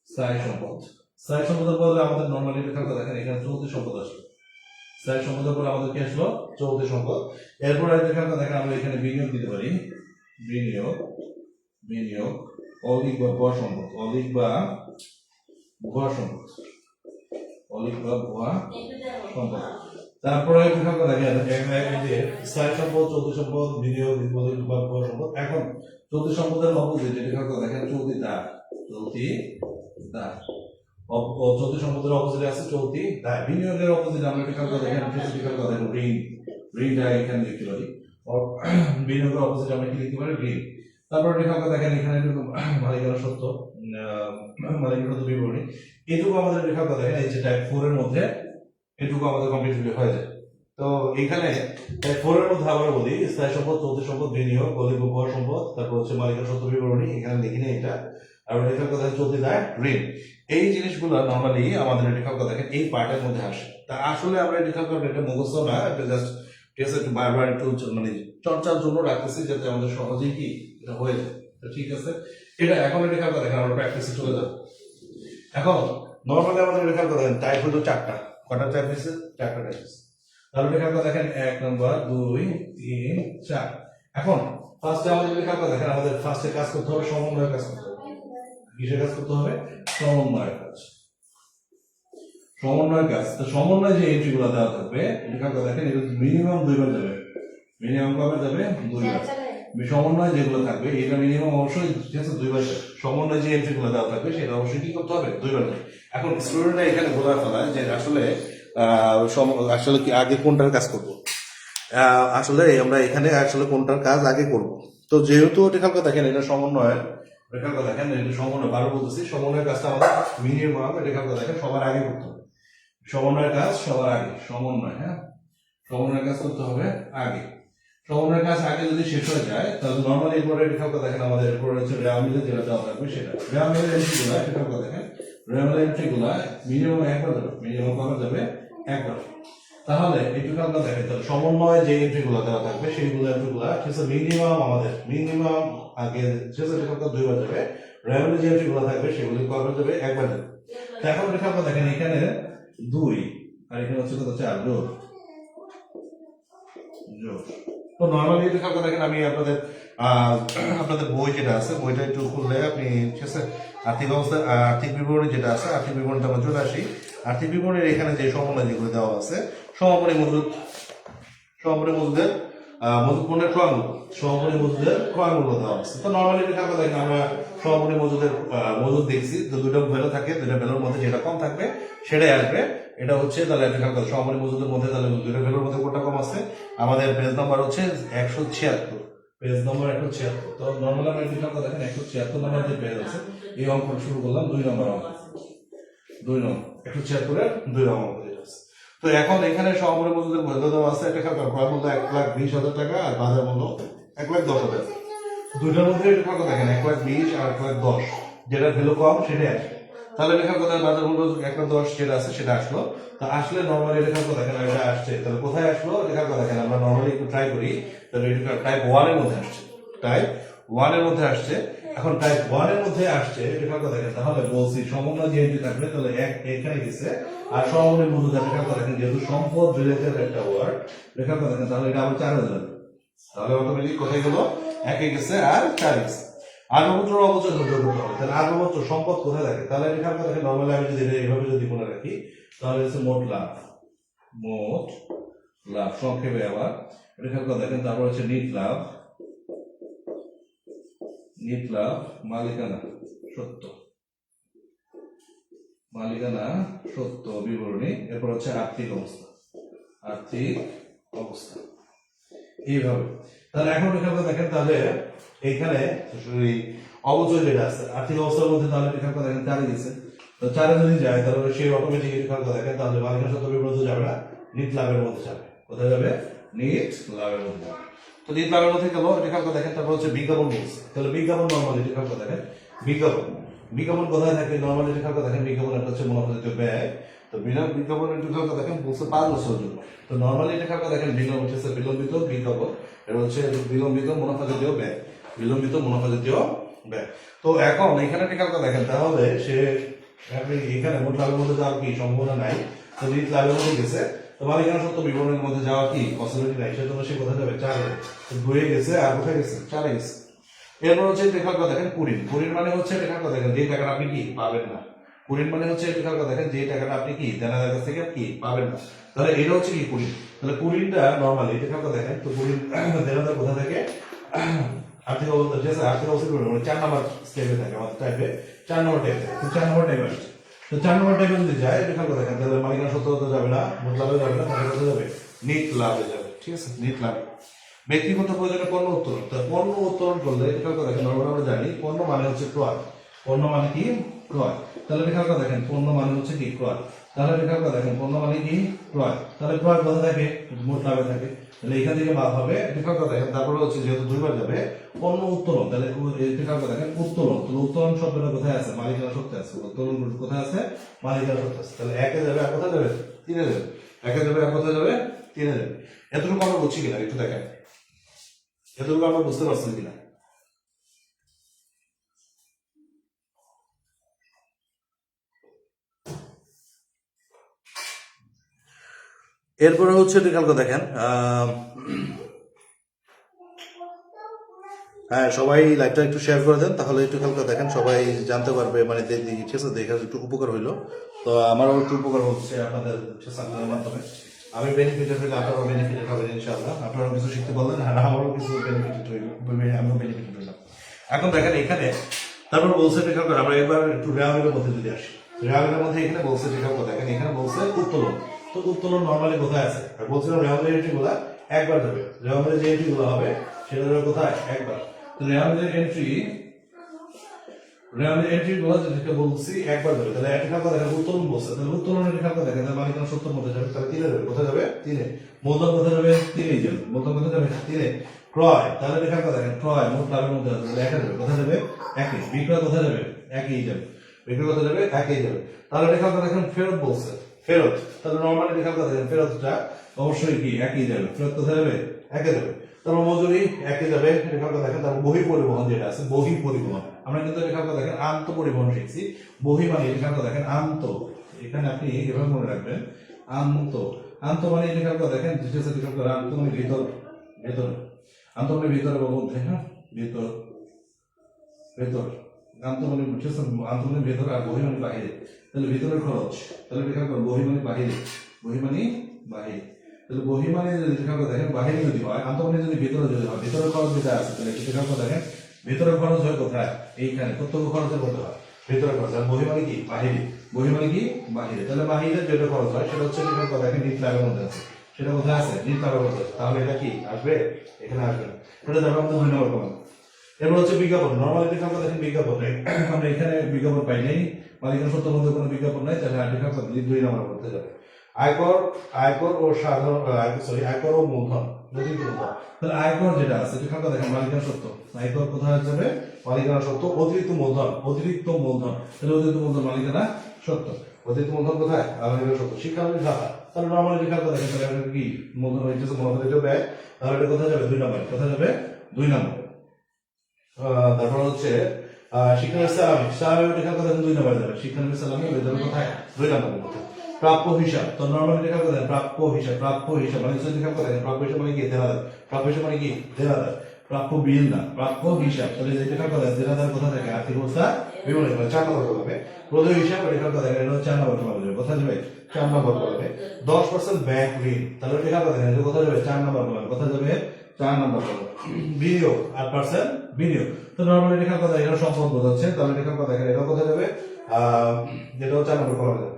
স্থায়ী সম্পদ। স্থায়ী সম্পদের বদলে আমাদের নরমালি রেখাঙ্ক দেখেন এখানে চলতি সম্পদ আসলো, স্থায়ী সম্পদের পরে আমাদের কি আসলো, চলতি সম্পদ। এরপর রেখাঙ্ক দেখেন আমরা এখানে বিনিয়োগ দিতে পারি, বিনিয়োগ, বিনিয়োগ, অলিক বা ভুয়া সম্পদ, অলিক বা ভুয়া সম্পদ, অলিক বা ভুয়া সম্পদ। তারপরে রেখাঙ্ক দেখেন এই যে স্থায়ী সম্পদ, চলতি সম্পদ, বিনিয়োগ, অলিক বা ভুয়া সম্পদ। এখন চলতি সম্পদের অপোজিট রেখাঙ্ক দেখেন চলতি দায়, চলতি দায়, চলতি সম্পদের অপোজিটে আছে চলতি দায়। বিনিয়োগের অপোজিটে আমরা রেখাঙ্ক দেখেন রেখাঙ্ক দেখেন ঋণ, ঋণটা এখানে লিখতে পারি, বিনিয়োগের অপোজিটে আমরা কি লিখতে পারি, ঋণ। তারপর রেখাঙ্ক দেখেন এখানে মালিকানা সত্য, মালিকানা সত্য বিবরণী, এটুকু আমাদের রেখাঙ্ক দেখেন এই যে টাইপ 4 এর মধ্যে এটুকু আমাদের কমপ্লিটলি হয়ে যায়। তো এখানে ফোরের মধ্যে আবার বলি স্থায়ী সম্পদ, চলতি সম্পদ, বিনিয়োগ, গরিব উপহার সম্পদ, তারপর হচ্ছে মালিকানা সত্ত্ব বিবরণী, এখানে লিখি না এটা। আর রেখার কথা চলতি দায়, ঋণ, এই জিনিসগুলো নর্মালি আমাদের রেখার কথা দেখেন এই পার্টের মধ্যে আসে। তা আসলে আমরা রেখার কথা এটা মুখস্থ না, এটা জাস্ট ঠিক আছে একটু বারবার একটু মানে চর্চার জন্য রাখতেছি যাতে আমাদের সহজেই কি এটা হয়ে যায়। তো ঠিক আছে, এটা এখন রেখার কথা দেখেন আমরা প্র্যাকটিসে চলে যাব। এখন নর্মালি আমাদের রেখার কথা দেখেন টাইপ হলো চারটা, কটা টাইপ হয়েছে? চারটা টাইপ হয়েছে। তাহলে রেখার কথা দেখেন 1 নম্বর 2 3 4। এখন ফার্স্টে আমাদের রেখার কথা দেখেন আমাদের ফার্স্টে কাজ করতে হবে সমন্বয়ের কাজ করতে হবে। কিসের কাজ করতে হবে? সমন্বয়ের কাজ। সমন্বয়ের কাজ। তো সমন্বয় যে এন্ট্রি গুলো দেওয়া থাকবে রেখার কথা দেখেন এটা মিনিমাম 2 বার যাবে। মিনিমাম কবে যাবে? 2 বার। সমন্বয় যেগুলো থাকবে এটা মিনিমাম অবশ্যই ঠিক আছে 2 বার যাবে। সমন্বয় যে এন্ট্রি গুলো দেওয়া থাকবে সেটা অবশ্যই কি করতে হবে? 2 বার যাবে। এখন স্টুডেন্টরা এখানে বলে ফেলায় যে আসলে আসলে কি আগে কোনটার কাজ করব, আসলে আমরা এখানে আসলে কোনটার কাজ আগে করব। তো যেহেতু রেখার কথা দেখেন এটা সমন্বয়ের, রেখার কথা দেখেন এটা সমন্বয়, বারো বলতেছি সমন্বয়ের কাজটা আমাদের মিনিমাম রেখার কথা দেখেন সবার আগে করতে হবে। সমন্বয়ের কাজ সবার আগে, সমন্বয়, হ্যাঁ সমন্বয়ের কাজ করতে হবে আগে। সমন্বয়ের কাজ আগে যদি শেষ হয়ে যায় তাহলে নর্মালি এরপরে রেখার কথা দেখেন আমাদের এরপরে হচ্ছে রেয়ামিলে যেটা দেওয়া থাকবে সেটা রেয়ামিলের এন্ট্রি গুলা রেখার কথা দেখেন রেয়ামিলের এন্ট্রি গুলা মিনিমাম একবার যাবে, মিনিমাম কবে যাবে? একবার। তাহলে এইটুকু আমরা দেখেন তাহলে সমন্বয় যে এন্ট্রি গুলো দেওয়া থাকবে সেইগুলো এন্ট্রি গুলা ঠিক আছে মিনিমাম আমাদের মিনিমাম আগে ঠিক আছে রেখার কথা 2 বার যাবে। রেয়ামিলের যে এন্ট্রি গুলো থাকবে সেগুলো কবে যাবে? একবার যাবে। তো এখন রেখার কথা দেখেন এখানে 2 আর এখানে হচ্ছে কত? 4 যোগ। তো নর্মালি রেখার কথা দেখেন আমি আপনাদের বই যেটা আছে বইটা একটু খুললে আপনি ঠিক আছে আর্থিক অবস্থা আর্থিক বিবরণী যেটা আছে আর্থিক বিবরণীটা আমরা চলে আসি। আর্থিক বিবরণীর এখানে যে সমন্বয় যেগুলো দেওয়া আছে সমাপনী মজুদ, সমাপনী মজুদের মজুদ পণ্যের ক্রয় মূল্য, সমাপনী মজুদের ক্রয় মূল্য দেওয়া আছে। তো নর্মালি রেখার কথা দেখেন আমরা সমাপনী মজুদের মজুদ দেখছি তো দুটো ভ্যালু থাকে, দুটো ভ্যালুর মধ্যে যেটা কম থাকবে সেটাই আসবে। এটা হচ্ছে তাহলে রেখার কথা সমাপনী মজুদের মধ্যে তাহলে দুটো ভ্যালুর মধ্যে কোনটা কম আছে? আমাদের পেজ নাম্বার হচ্ছে 176, পেজ নাম্বার 176। তো নর্মালি আমরা রেখার কথা দেখেন 176 নাম্বার যে পেজ আছে এই অঙ্ক শুরু করলাম 2 নম্বর অঙ্ক, 2 নম্বর 176 এর 2 নম্বর যেটা আছে। তো এখন এখানে সমাপনী মজুদের মূল্য দেওয়া আছে একটা ক্রয় মূল্য 1,20,000 টাকা আর বাজার মূল্য 1,10,000। দুইটার মধ্যে রেখার কথা দেখেন 1,20,000 আর 1,10,000, যেটা ভ্যালু কম সেটাই আসবে। তাহলে রেখার কথা বাজার মূল্য 1,10,000 যেটা আছে সেটা আসলো। তো আসলে নর্মালি রেখার কথা দেখেন এটা আসছে তাহলে কোথায় আসলো? রেখার কথা দেখেন আমরা নর্মালি একটু ট্রাই করি তাহলে এটা টাইপ 1 এর মধ্যে আসছে, টাইপ 1 এর মধ্যে আসছে। এখন টাইপ 1 এর মধ্যে আসছে রেখার কথা দেখেন তাহলে বলছি সমন্বয় যে এন্ট্রি থাকবে তাহলে এক এখানে গেছে আর সমন্বয় মজুদ রেখার কথা দেখেন যেহেতু সম্পদ রিলেটেড একটা ওয়ার্ড রেখার কথা দেখেন তাহলে এটা আবার 4 হয়ে যাবে। তাহলে অটোমেটিক কোথায় গেল? 1 এ গেছে আর 4 এ গেছে। আর্ববছর অবচয় যোগ করতে হবে। তাহলে আর্ববছর সম্পদ কোথায় থাকে? তাহলে রেখার কথা দেখেন নর্মালি আমি যদি এইভাবে যদি মনে রাখি তাহলে হচ্ছে মোট লাভ, মোট লাভ সংক্ষেপে আবার রেখার কথা দেখেন তারপর হচ্ছে নিট লাভ, নিট লাভ, মালিকানা সত্য, মালিকানা সত্য বিবরণী, এরপর হচ্ছে আর্থিক অবস্থা, আর্থিক অবস্থা এইভাবে। তাহলে এখন রেখার কথা দেখেন তাহলে এইখানে অবচয় যেটা আছে আর্থিক অবস্থার মধ্যে তাহলে রেখার কথা দেখেন 4 গেছে। তো 4 যদি যায় তাহলে সেই অটোমেটিক রেখার কথা দেখেন তাহলে মালিকানা সত্ত্ব বিবরণী যাবে না, নিট লাভের মধ্যে যাবে। কোথায় যাবে? নিট লাভের মধ্যে যাবে। তো নিট লাভের মধ্যে গেল রেখার কথা দেখেন তারপর হচ্ছে বিজ্ঞাপন বলছে। তাহলে বিজ্ঞাপন নর্মালি রেখার কথা দেখেন বিজ্ঞাপন, বিজ্ঞাপন কোথায় থাকে? নর্মালি রেখার কথা দেখেন বিজ্ঞাপন একটা হচ্ছে মুনাফা জাতীয় ব্যয়। তো বিজ্ঞাপনের রেখার কথা দেখেন বলছে 5 বছরের জন্য। তো নর্মালি রেখার কথা দেখেন বিলম্বিত বিজ্ঞাপন, এটা হচ্ছে বিলম্বিত মুনাফা জাতীয় ব্যয়, বিলম্বিত মুনাফা জাতীয় ব্যয়। তো এখন এখানে রেখার কথা দেখেন তাহলে সে এখানে মোট লাভের মধ্যে যাওয়ার কি সম্ভাবনা নাই। তো নিট লাভের মধ্যে গেছে তো মালিকানা সত্ত্ব বিবরণের মধ্যে যাওয়ার কি পসিবিলিটি নাই, সেজন্য সে কোথায় যাবে? 4 এ। তো 2 এ গেছে আর কোথায় গেছে? 4 এ গেছে। এরপর হচ্ছে রেখার কথা দেখেন কুড়িন, কুড়িন মানে হচ্ছে রেখার কথা দেখেন যে টাকাটা আপনি কি পাবেন না, কুড়িন মানে হচ্ছে রেখার কথা দেখেন যে টাকাটা আপনি কি দেনাদার কাছ থেকে কি পাবেন না। তাহলে এটা হচ্ছে কি কুড়িন। তাহলে কুড়িনটা নর্মালি রেখার কথা দেখেন তো কুড়িন দেনাদার কোথা থেকে? আর্থিক অবস্থা যে আর্থিক অবস্থা মানে 4 নম্বর স্টেপে থাকে আমাদের টাইপে 4 নম্বর টাইপে। তো 4 নম্বর টাইপে আসছে। তো 4 নম্বর টাইপে যদি যায় রেখার কথা দেখেন তাহলে মালিকানা সত্ত্ব যাবে না, মোট লাভে যাবে না, তাহলে কোথায় যাবে? নিট লাভে যাবে। ঠিক আছে, নিট লাভ। ব্যক্তিগত প্রয়োজনে পণ্য উত্তোলন, পণ্য উত্তোলন করলে এটা কথা দেখেন নর্মালি আমরা জানি পণ্য মানে হচ্ছে ক্রয়, পণ্য মানে কি? ক্রয়। তাহলে রেখাটা দেখেন পণ্য মানে হচ্ছে কি ক্রয়। তাহলে রেখাটা দেখেন পণ্য মানে কি ক্রয়। তাহলে ক্রয় কোথায় থাকে? মোট লাভে থাকে। তাহলে এখান থেকে বাদ হবে রেখাটা দেখেন। তারপরে হচ্ছে যেহেতু দুইবার যাবে পণ্য উত্তোলন, তাহলে রেখাটা দেখেন উত্তোলন। তাহলে উত্তোলন শব্দটা কোথায় আছে? মালিকানা সূত্রে আছে। উত্তোলন কোথায় আছে? মালিকানা সূত্রে আছে। তাহলে একে যাবে আর কোথায় যাবে? তিনে যাবে। একে যাবে আর কোথায় যাবে? তিনে যাবে। এতটুকু আমরা বুঝছি কিনা একটু দেখেন, এতটুকু আমরা বুঝতে পারছি কিনা। এরপরে হচ্ছে বিকল্প দেখেন, হ্যাঁ সবাই লাইভটা একটু শেয়ার করে দেন, তাহলে একটু খেয়াল করে দেখেন, সবাই জানতে পারবে, মানে ঠিক আছে দেখে একটু উপকার হইলো। তো আমারও একটু উপকার হচ্ছে আপনাদের সাংবাদিকের মাধ্যমে। আমি বেনিফিটেড হইলে আপনারাও বেনিফিটেড হবেন ইনশাআল্লাহ। আপনারাও কিছু শিখতে পারলেন আর আমারও কিছু বেনিফিটেড হইল, আমিও বেনিফিটেড হইলাম। এখন দেখেন এখানে তারপর বলছে খেয়াল করে, আমরা এবার একটু রেওয়ামিলের মধ্যে যদি আসি। রেওয়ামিলের মধ্যে এখানে বলছে খেয়াল করে দেখেন, এখানে বলছে উত্তোলন। তো উত্তোলন নর্মালি কোথায় আছে? আর বলছিলাম রেওয়ামিলের এন্ট্রি গুলা একবার দেবে। রেওয়ামিলের যে এন্ট্রি গুলো হবে সেটা দেবে কোথায়? একবার। তো রেওয়ামিলের এন্ট্রি গুলো যেটাকে বলছি একবার দেবে। তাহলে একটা খাতা দেখেন উত্তোলন বলছে, তাহলে উত্তোলনের খাতা দেখেন মালিকানা সূত্রের মধ্যে যাবে, তাহলে তিনে যাবে। কোথায় যাবে? তিনে। মূলধন কোথায় যাবে? তিনেই যাবে। মূলধন কোথায় যাবে? তিনে। ক্রয়, তাহলে রেখা কথা দেখেন ক্রয় মোট লাভের মধ্যে আছে, তাহলে একে যাবে। কোথায় যাবে? একে। বিক্রয় কোথায় যাবে? একই যাবে। বিক্রয় কোথায় যাবে? একই যাবে। তাহলে রেখা কথা দেখেন ফেরত বলছে, ফেরত। তাহলে নর্মালি রেখা কথা দেখেন ফেরতটা অবশ্যই কি একই যাবে। ফেরত কোথায় যাবে? একে যাবে। তারপর মজুরি একই যাবে। রেখা কথা দেখেন তারপর বহি পরিবহন যেটা আছে, বহি পরিবহন আমরা কিন্তু রেখা কথা দেখেন আন্ত পরিবহন শিখছি। বহি মানে রেখা কথা দেখেন আন্ত, এখানে আপনি এভাবে মনে রাখবেন আন্ত। আন্ত মানে রেখা কথা দেখেন আন্ত মানে ভিতর, ভেতর। আন্ত মানে ভিতরে বা মধ্যে, হ্যাঁ ভিতর, ভেতর। আন্ত মানে আন্ত মানে ভেতর আর বহি মানে বাহিরে। তাহলে ভিতরের খরচ, তাহলে রেখা করো বহি মানে বাহিরে, বহি মানে বাহিরে। তাহলে বহি মানে যদি রেখা করে দেখেন বাহিরে যদি হয়, আন্ত মানে যদি ভিতরে যদি হয়, ভিতরের খরচ যেটা আছে তাহলে রেখা করে দেখেন ভিতরের খরচ হয় কোথায়? এইখানে প্রত্যক্ষ খরচের মধ্যে হয় ভিতরের খরচ। আর বহি মানে কি? বাহিরে। বহি মানে কি? বাহিরে। তাহলে বাহিরে যেটা খরচ হয় সেটা হচ্ছে রেখা করে দেখেন নিট লাভের মধ্যে আছে। সেটা কোথায় আছে? নিট লাভের মধ্যে। তাহলে এটা কি আসবে? এখানে আসবে না। এটা যাবে আমাদের 2 নম্বর কলাম। এরপর হচ্ছে বিজ্ঞাপন। নরমালি রেখা করে দেখেন বিজ্ঞাপন নেই, আমরা এখানে বিজ্ঞাপন পাই নাই, মালিকানা সূত্রের মধ্যে কোনো বিজ্ঞাপন নাই, তাহলে রেখা করে 2 নম্বর করতে যাবে। আয়কর, আয়কর ও সাধারণ আয়কর ও মূলধন, অতিরিক্ত মূলধন। তাহলে আয়কর যেটা আছে রেখাটা দেখেন মালিকানা সত্ত্ব, আয়কর কোথায় যাবে? মালিকানা সত্ত্ব। অতিরিক্ত মূলধন, অতিরিক্ত মূলধন, তাহলে অতিরিক্ত মূলধন মালিকানা সত্ত্ব। অতিরিক্ত মূলধন কোথায়? মালিকানা সত্ত্ব। শিক্ষামূলক ভাতা, তাহলে নরমালি রেখাটা দেখেন তাহলে কি মূলধন হইতেছে, মূলধন এটা ব্যয়, তাহলে এটা কোথায় যাবে? 2 নম্বর। কোথায় যাবে? 2 নম্বর। তারপর হচ্ছে শিক্ষানবিশ সালামি, সালামি রেখা কথা 2 নম্বরে যাবে। শিক্ষানবিশ সালামি যাবে কোথায়? 2 নম্বরের মধ্যে। প্রাপ্য হিসাব, তো নরমালি রেখা কথা প্রাপ্য হিসাব, প্রাপ্য হিসাব মানে যদি রেখা কথা প্রাপ্য হিসাব মানে কি? দেনাদার। প্রাপ্য হিসাব মানে কি? দেনাদার। প্রাপ্য বিল না, প্রাপ্য হিসাব। তাহলে যে রেখা কথা দেনাদার কোথা থেকে? আর্থিক অবস্থা বিবরণী, মানে 4 নম্বর কলামে। প্রদেয় হিসাব রেখা কথা এটা 4 নম্বর কলামে যাবে। কোথায় যাবে? 4 নম্বর কলামে। 10% ব্যাংক ঋণ, তাহলে রেখা কথা এটা কোথায় যাবে? 4 নম্বর কলামে। কোথায় যাবে? 4 নম্বর কলামে। বিনিয়োগ 8% বিনিয়োগ, তো নরমালি রেখার কথা এটা সম্পদ বোঝাচ্ছে, তাহলে রেখার কথা এটা কোথায় যাবে? যেটা 4 নম্বর কলামে যাবে।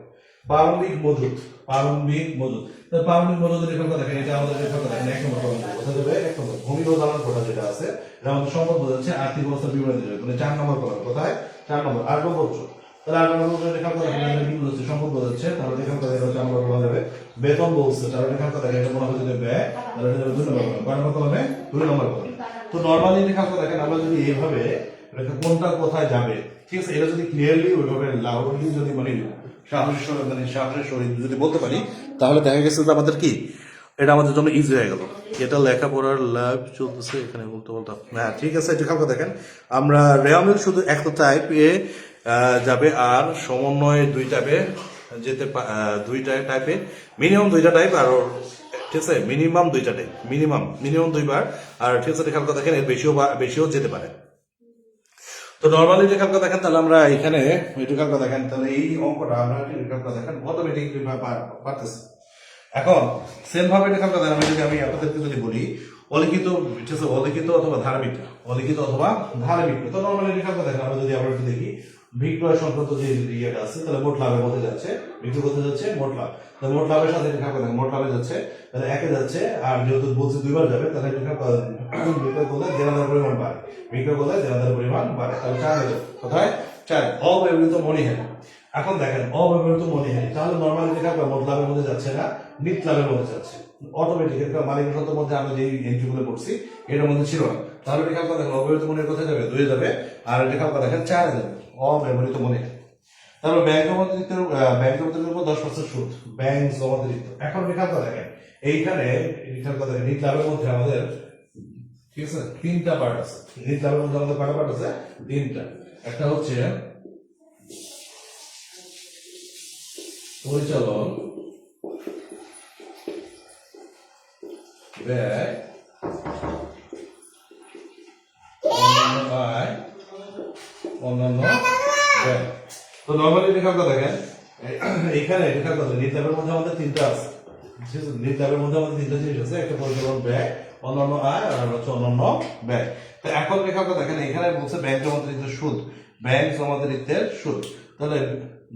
প্রারম্ভিক মজুত, প্রারম্ভিক মজুত, তো প্রারম্ভিক মজুত রেখার কথা এটা আমাদের রেখার কথা 1 নম্বর কলামে যাবে। কোথায় যাবে? 1 নম্বর। ভূমি ও দালান কোটা যেটা আছে এটা আমাদের সম্পদ বোঝাচ্ছে, আর্থিক অবস্থার বিবরণী যাবে, মানে 4 নম্বর কলামে। কোথায়? 4 নম্বর। 8 নম্বর তাহলে 8 নম্বর রেখার কথা কি বোঝাচ্ছে? সম্পদ বোঝাচ্ছে, তাহলে রেখার কথা এটা 4 নম্বর কলামে যাবে। বেতন বলছে, তাহলে রেখার কথা এটা মনে হয় যদি ব্যয়, তাহলে এটা যাবে 2 নম্বর কলামে। 5 নম্বর কলামে? 2 নম্বর কলামে। তো নরমালি রেখার কথা দেখেন আমরা যদি এইভাবে কোনটা কোথায় যাবে, ঠিক আছে, এটা যদি ক্লিয়ারলি ওইভাবে লাউডলি যদি মানে সাহসের সহিত যদি বলতে পারি, তাহলে দেখা গেছে যে আমাদের কি এটা আমাদের জন্য ইজি হয়ে গেল। এটা লেখাপড়ার লাইভ চলতেছে এখানে বলতে বলতে, হ্যাঁ ঠিক আছে। এটা খেয়াল করে দেখেন আমরা রেওয়ামিল শুধু একটা টাইপে যাবে, আর সমন্বয় 2 টাইপে যেতে, 2 টাইপে মিনিমাম 2টা টাইপ, আর ঠিক আছে মিনিমাম 2টা টাইপ, মিনিমাম 2 বার। আর ঠিক আছে খেয়াল করে দেখেন এর বেশিও যেতে পারে। তো নরমালি যে খেয়াল করে দেখেন তাহলে আমরা এখানে একটু খেয়াল করে দেখেন, তাহলে এই অঙ্কটা আমরা খেয়াল করে দেখেন অটোমেটিকলি পারতেছি। এখন সেম ভাবে খেয়াল করে দেখেন আমি আপনাদেরকে যদি বলি অলিখিত, ঠিক আছে অলিখিত অথবা ধারাবিক, অলিখিত অথবা ধারাবিক। তো নরমালি খেয়াল করে দেখেন আমরা যদি আমরা একটু দেখি বিক্রয় সংক্রান্ত যে ইয়েটা আছে, তাহলে মোট লাভের মধ্যে যাচ্ছে, বিক্রি করতে যাচ্ছে মোট লাভ, তাহলে মোট লাভের সাথে খেয়াল করে দেখেন মোট লাভে যাচ্ছে, তাহলে একে যাচ্ছে। আর যেহেতু বলছে 2 বার যাবে, তাহলে বিক্রয় করলে দেনাদার পরিমাণ বাড়ে, বিক্রয় করলে দেনাদার পরিমাণ বাড়ে, তাহলে 4 হয়ে যাবে। কোথায়? 4 অব্যবহৃত মণিহারি। এখন দেখেন অব্যবহৃত মণিহারি, তাহলে নরমালি দেখা যাবে মোট লাভের মধ্যে যাচ্ছে না, নিট লাভের মধ্যে যাচ্ছে অটোমেটিক। এটা মালিক সত্ত্বের মধ্যে আমরা যে এন্ট্রিগুলো করছি এটার মধ্যে ছিল না, তাহলে এটা খেয়াল করে দেখেন অব্যবহৃত মণিহারি কোথায় যাবে, 2 যাবে, আর এটা খেয়াল করে দেখেন 4 যাবে অব্যবহৃত মণিহারি। তারপর ব্যাংক জমাতিরিক্তের উপর 10% সুদ, ব্যাংক জমাতিরিক্ত। এখন খেয়াল করে দেখেন এইখানে খেয়াল করে দেখেন নিট লাভের মধ্যে আমাদের ঠিক আছে 3টা পার্ট আছে। নিট লাভের মধ্যে আমাদের কয়টা পার্ট আছে, 3টা। একটা হচ্ছে পরিচালন ব্যয়, অন্যান্য আয়, অন্যান্য ব্যয়। তো নরমালি লেখা দেখেন এইখানে লেখা কথা নিট ল্যাবের মধ্যে আমাদের 3টা আছে। নিট ল্যাবের মধ্যে আমাদের 3টা জিনিস আছে, একটা পরিচালন ব্যয়, অন্যান্য আয়, আর হচ্ছে অন্যান্য ব্যয়। তো এখন লেখা দেখেন এখানে বলছে ব্যাংক জমাতিরিক্তের সুদ, ব্যাংক জমাতিরিক্তের সুদ। তাহলে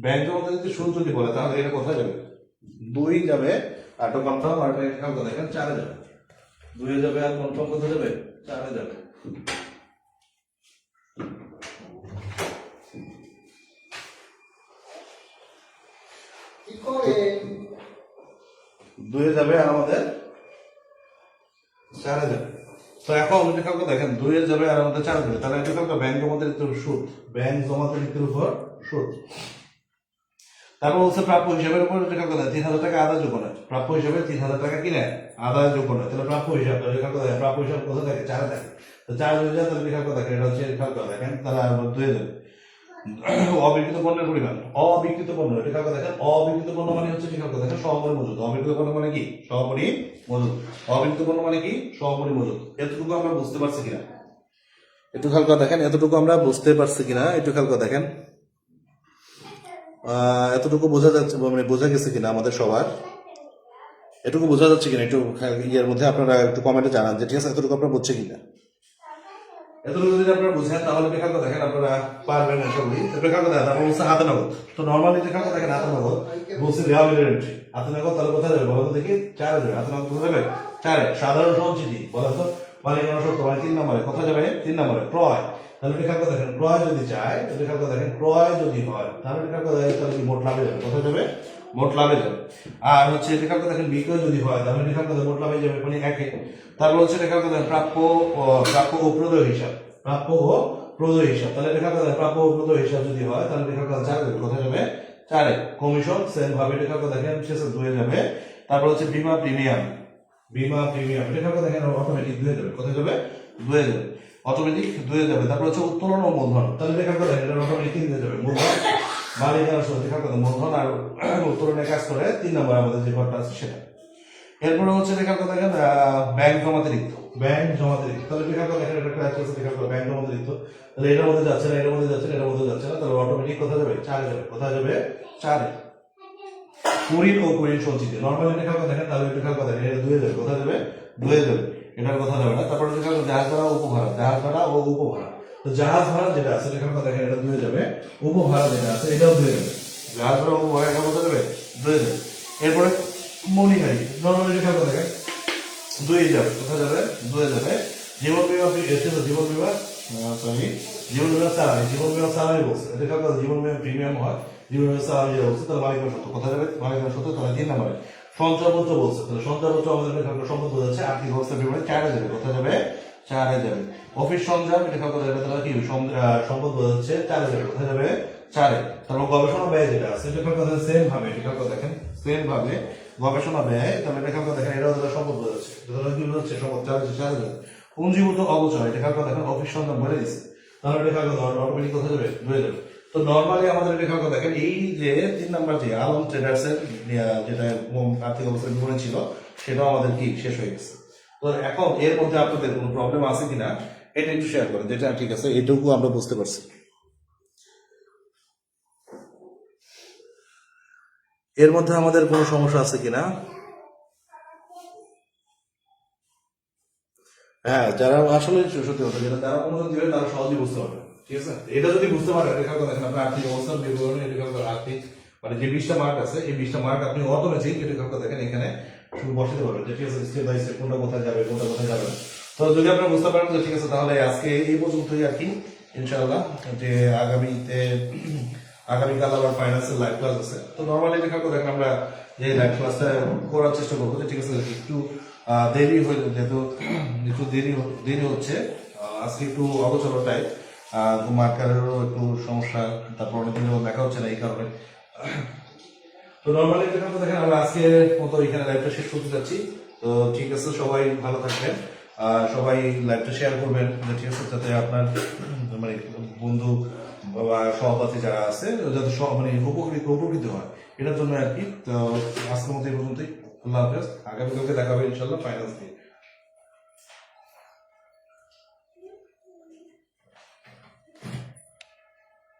ব্যাংক জমাতিরিক্তের সুদ যদি বলে তাহলে এটা কোথায় যাবে, 2 যাবে, আর তো কনফার্ম, আর এটা দেখেন 4 যাবে, 2 যাবে, আর কনফার্ম কোথায় যাবে, 4 যাবে। দুয়ে যাবে আর আমাদের 4 যাবে। তো এখন দেখেন 2 যাবে আর আমাদের 4 যাবে, তাহলে এটা ব্যাংক জমাতিরিক্তের সুদ, ব্যাংক জমাতিরিক্তের উপর সুদ। তারপর বলছে প্রাপ্য হিসাবের উপর 3000 টাকা আদায় যোগ্য নয়, প্রাপ্য হিসাবে 3000 টাকা কিনে আদায় যোগ্য নয়। তাহলে প্রাপ্য হিসাব প্রাপ্য হিসাব কোথায় থাকে, 4 থাকে। তো 4 হয়ে যায়, তাহলে দেখেন এটা হচ্ছে দেখেন, তাহলে 2 যাবে। অবিকৃত পণ্যের পরিমাণ, অবিকৃত পণ্য, এটা দেখেন অবিকৃত পণ্য মানে হচ্ছে দেখেন সহপরি মজুদ। অবিকৃত পণ্য মানে কি, সহপরি মজুদ। অবিকৃত পণ্য মানে কি, সহপরি মজুদ। এতটুকু আমরা বুঝতে পারছি কিনা, একটু খেয়াল করে দেখেন, এতটুকু আমরা বুঝতে পারছি কিনা একটু খেয়াল করে দেখেন। এতটুকু বোঝা যাচ্ছে, মানে বোঝা গেছে কিনা আমাদের সবার, এটুকু বোঝা যাচ্ছে কিনা একটু ইয়ের মধ্যে আপনারা একটু কমেন্টে জানান যে ঠিক আছে এতটুকু আপনারা বুঝছে কিনা। এতটুকু যদি আপনারা বুঝেন তাহলে খেয়াল করে দেখেন আপনারা পারবেন এসবই। খেয়াল করে দেখেন তারপর বলছে হাতে নগদ। তো নর্মালি খেয়াল করে দেখেন হাতে নগদ বলছে রেওয়ালের এন্ট্রি, হাতে নগদ তাহলে কোথায় যাবে বলো তো দেখি, 4 যাবে। হাতে নগদ কোথায় যাবে, 4। সাধারণ সঞ্চিতি বলো তো মালিকানা সত্ত্ব মানে 3 নম্বরে কোথায় যাবে, 3 নম্বরে ক্রয়। তাহলে খেয়াল করে দেখেন ক্রয় যদি চায়, খেয়াল করে দেখেন ক্রয় যদি হয় তাহলে খেয়াল করে দেখেন তাহলে কি মোট লাভে যাবে, কোথায় যাবে, মোট লাভে যাবে। আর হচ্ছে খেয়াল করে দেখেন বিক্রয় যদি হয় তাহলে খেয়াল করে মোট লাভে যাবে, মানে 1। তারপর হচ্ছে খেয়াল করে দেখেন প্রাপ্য ও প্রদেয় হিসাব, প্রাপ্য ও প্রদেয় হিসাব। তাহলে খেয়াল করে প্রাপ্য ও প্রদেয় হিসাব যদি হয় তাহলে খেয়াল করে 4 যাবে, কোথায় যাবে, 4। কমিশন সেম ভাবে খেয়াল করে দেখেন শেষে 2 যাবে। তারপর হচ্ছে বীমা প্রিমিয়াম, বীমা প্রিমিয়াম এটা খেয়াল করে দেখেন অটোমেটিক 2 যাবে, কোথায় যাবে, 2 যাবে, অটোমেটিক 2 যাবে। তারপর হচ্ছে উত্তোলন ও মূলধন, তাহলে খেয়াল করে দেখেন এটা অটোমেটিক 3 যাবে। মূলধন মালিকানার সাথে খেয়াল করে মূলধন আর উত্তোলনের কাজ করে 3 নম্বর আমাদের যে ঘরটা আছে সেটা। এরপরে হচ্ছে খেয়াল করে দেখেন ব্যাংক জমাতিরিক্ত, ব্যাংক জমাতিরিক্ত। তাহলে খেয়াল করে দেখেন এটা কাজ করছে খেয়াল করে ব্যাংক জমাতিরিক্ত। তাহলে এটার মধ্যে যাচ্ছে না, এটার মধ্যে যাচ্ছে না, এটার মধ্যে যাচ্ছে না, তাহলে অটোমেটিক কোথায় যাবে, 4 যাবে, কোথায় যাবে, 4। কুড়ির ও কুড়ির সঞ্চিতি নর্মালি খেয়াল করে দেখেন তাহলে খেয়াল করে দেখেন এটা 2 যাবে, কোথায় যাবে, 2 যাবে, এটার কথা যাবে না। তারপরে খেয়াল করে জাহাজ ভাড়া উপভাড়া, জাহাজ ভাড়া ও উপভাড়া। তো জাহাজ ভাড়া যেটা আছে খেয়াল করে দেখেন এটা 2 যাবে, উপভাড়া যেটা আছে এটাও 2 যাবে, জাহাজ ভাড়া উপভাড়া এটা কোথায় যাবে, 2 যাবে। এরপরে মণিহারি নর্মালি খেয়াল করে দেখেন 2 যাবে, কোথায় যাবে, 2 যাবে। জীবন বীমা জীবন বীমা সরি জীবন বীমা স্যালারি, জীবন বীমা স্যালারি বলছে এটা খেয়াল করে জীবন বীমা প্রিমিয়াম হয়, জীবন বীমা স্যালারি বলছে, তাহলে মালিকানা সত্ত্ব কোথায় যাবে, মালিকানা সত্ত্ব তাহলে 3 নম্বরে। সঞ্চয়পত্র বলছে, তাহলে সঞ্চয়পত্র আমাদের সম্পদ বোঝাচ্ছে আর্থিক অবস্থা বিবরণী 4 যাবে, কোথায় যাবে, 4 যাবে। অফিস সরঞ্জাম এটা খেয়াল করে যাবে, তাহলে কি সম্পদ বোঝাচ্ছে 4 যাবে, কোথায় যাবে, 4। তারপর গবেষণা ব্যয় যেটা আছে এটা খেয়াল করে সেম ভাবে, এটা খেয়াল করে দেখেন সেম ভাবে গবেষণা ব্যয়, তাহলে এটা খেয়াল করে দেখেন এটাও তাহলে সম্পদ বোঝাচ্ছে, তাহলে কি বোঝাচ্ছে, সম্পদ 4 যাবে। পুঞ্জীভূত অবচয় এটা খেয়াল করে দেখেন অফিস সরঞ্জাম বলে দিচ্ছে, তাহলে এটা খেয়াল করে অটোমেটিক কোথায় যাবে, 2 যাবে। তো নর্মালি আমাদের এটা খেয়াল করে দেখেন এই যে 3 নাম্বার যে আলম ট্রেডার্স এর যেটা আর্থিক অবস্থা বিবরণী ছিল সেটাও আমাদের কি শেষ হয়ে গেছে। তো এখন এর মধ্যে আপনাদের কোনো প্রবলেম আছে কিনা এটা একটু শেয়ার করেন, যেটা ঠিক আছে এটুকু আমরা বুঝতে পারছি। এর মধ্যে আমাদের কোনো সমস্যা আছে কিনা। হ্যাঁ, যারা আসলে সত্যি কথা যেটা তারা মনোযোগ দিবে তারা সহজেই বুঝতে পারবে, ঠিক আছে। এটা যদি বুঝতে পারেন এটা দেখেন আপনার আর্থিক অবস্থার বিবরণী এটা আর্থিক মানে যে 20টা মার্ক আছে এই 20টা মার্ক আপনি অটোমেটিক এটা দেখেন এখানে শুধু বসাতে পারবেন যে ঠিক আছে স্টেপ বাই স্টেপ কোনটা কোথায় যাবে, কোনটা কোথায় যাবে না। তো যদি আপনারা বুঝতে পারেন ঠিক আছে তাহলে আজকে এই পর্যন্তই আর কি। ইনশাআল্লাহ যে আগামীকাল আবার ফাইন্যান্সের লাইভ ক্লাস আছে। তো নর্মালি দেখেন আমরা যে লাইভ ক্লাসটা করার চেষ্টা করবো, যে ঠিক আছে একটু দেরি হয়ে, যেহেতু একটু দেরি হচ্ছে, আজকে একটু অগোচর টাইপ, মার্কারেরও একটু সমস্যা, তারপর অনেকদিন যাবত দেখা হচ্ছে না এই কারণে। তো নর্মালি দেখেন আমরা আজকে মতো এখানে লাইভটা শেষ করতে যাচ্ছি। তো ঠিক আছে, সবাই ভালো থাকবেন, সবাই লাইভটা শেয়ার করবেন, ঠিক আছে, যাতে আপনার মানে বন্ধু বা সহপাঠী যারা আছে যাতে মানে উপকৃত হয়, এটার জন্য আর কি। তো আজকের মতো এই পর্যন্তই। আল্লাহ হাফেজ। আগামীকালকে দেখা হবে ইনশাল্লাহ ফাইন্যান্স নিয়ে।